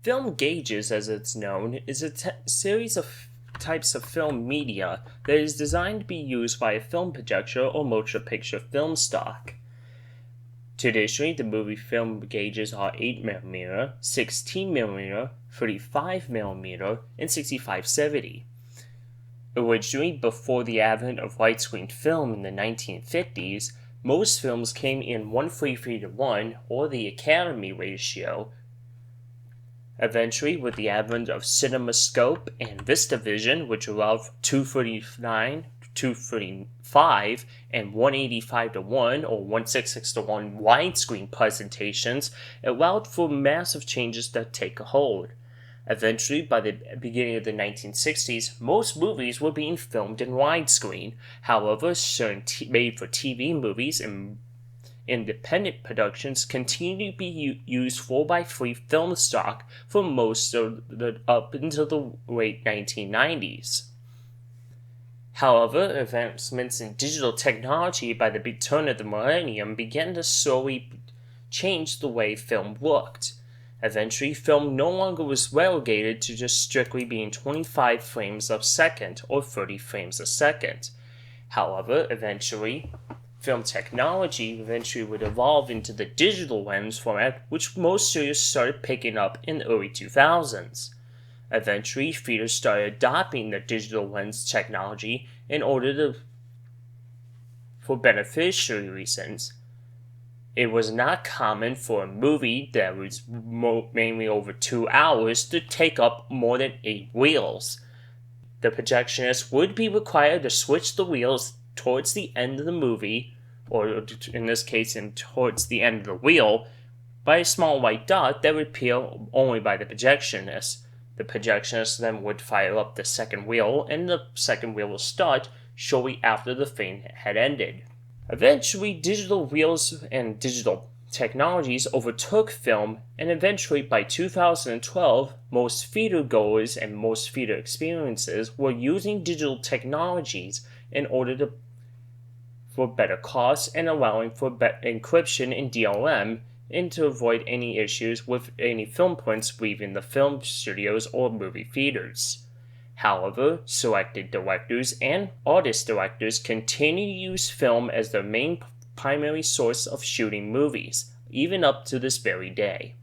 Film gauges, as it's known, is a series of types of film media that is designed to be used by a film projector or motion picture film stock. Traditionally, the movie film gauges are 8mm, 16mm, 35mm, and 65/70. Originally, before the advent of widescreen film in the 1950s, most films came in 1:33:1 or the Academy ratio. Eventually, with the advent of CinemaScope and VistaVision, which allowed 2:39, 2:35, and 1:85:1 or 1:66:1 widescreen presentations, it allowed for massive changes to take a hold. Eventually, by the beginning of the 1960s, most movies were being filmed in widescreen. However, certain made-for-TV movies and independent productions continue to be used 4:3 film stock for most of up until the late 1990s. However, advancements in digital technology by the turn of the millennium began to slowly change the way film looked. Eventually, film no longer was relegated to just strictly being 25 frames a second or 30 frames a second. However, film technology eventually would evolve into the digital lens format, which most studios started picking up in the early 2000s. Eventually, theaters started adopting the digital lens technology for beneficiary reasons. It was not common for a movie that was mainly over 2 hours to take up more than 8 reels. The projectionist would be required to switch the reels towards the end of the movie, or in this case, towards the end of the reel, by a small white dot that would appear only by the projectionist. The projectionist then would fire up the second reel, and the second reel will start shortly after the frame had ended. Eventually, digital reels and digital technologies overtook film, and eventually by 2012, most theater goers and most theater experiences were using digital technologies in order for better costs and allowing for encryption in DLM and to avoid any issues with any film prints leaving the film studios or movie theaters. However, selected directors and artist directors continue to use film as their main primary source of shooting movies, even up to this very day.